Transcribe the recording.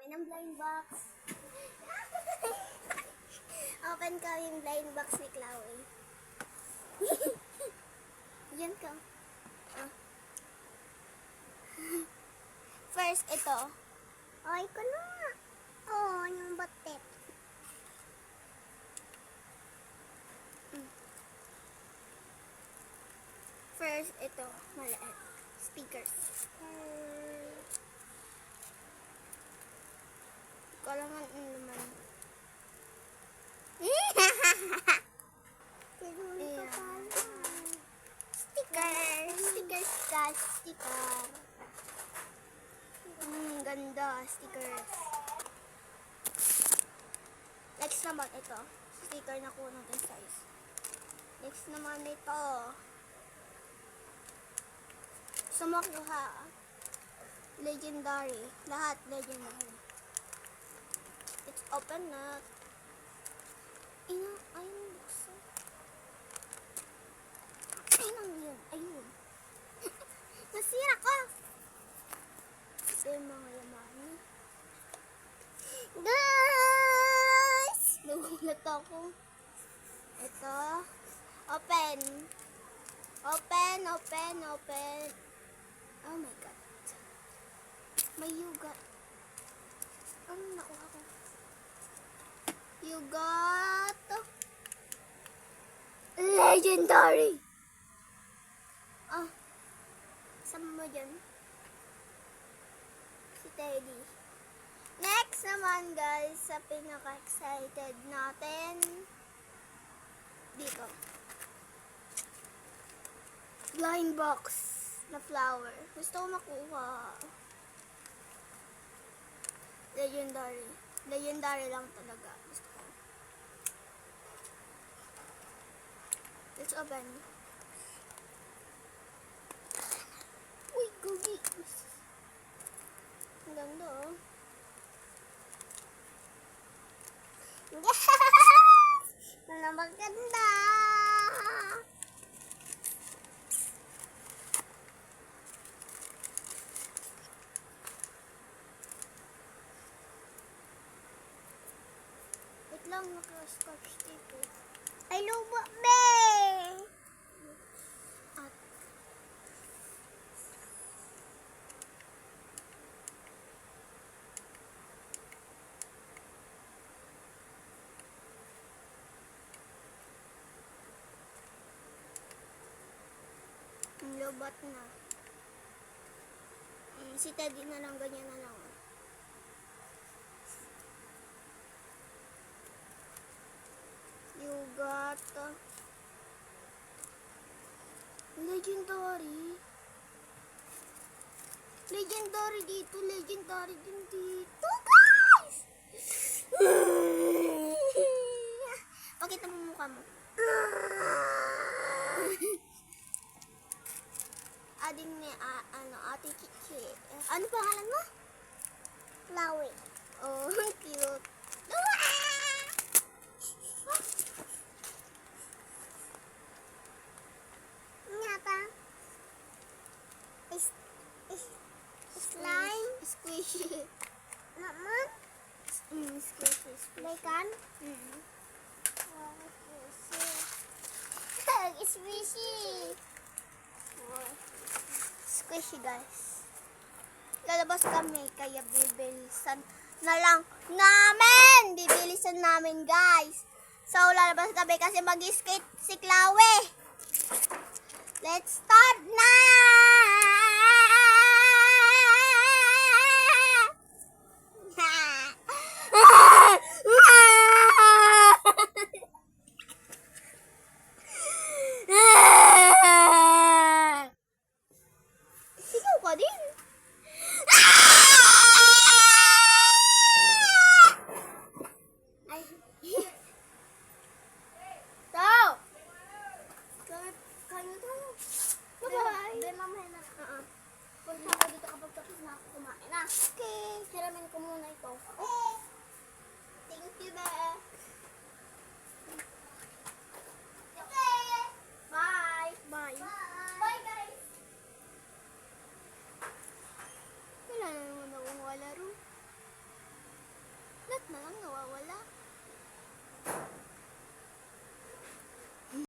kami ng blind box. Open kami yung blind box ni Chloe. Yan ka. Ah. First, ito. Ay, ko na. Oh, yung batet. First, ito. Maliit. Speakers. Kalangan ang naman. Sticker. Stickers guys. Sticker. Ganda. Stickers. Next naman ito. Sticker na kuno ng size. Next naman ito. Sumakuha. Legendary. Lahat legendary. It's open na. Ayun, buksan. Ayun yun. Ayun. Nasira ko. Ito yung mga laman. Guys! Nagulat ako. Ito. Open. Open. Oh my God. May yugat. Ano nakuha ko? Yugat. Legendary. Ah. Sama mo dyan. Si Teddy. Next naman guys, sa pinaka-excited natin. Dito. Blind box na flower. Gusto ko makuha. Legendary. Legendary lang talaga. Gusto ko. Let's open. Uy, gogi. Ang ganda oh. Yes! Ano maganda? Wait lang, naka-scotch tape. Ay, lubo, be! At lubat na. Si Teddy na lang, ganyan na lang. Yugat. Legendary. Legendary dito. Legendary din dito. Guys! Pakita mo mukha mo. Ading ni Ate Kiki. Ano pangalan mo? Chloe. Oh, cute. Nyata. Slime. Squishy. Naman? Squishy. Bacon? Squishy. Squishy guys. Lalabas kami kaya bibilisan na lang namin. Bibilisan namin guys. So lalabas kami kasi mag-skate si Chloe. Let's start now!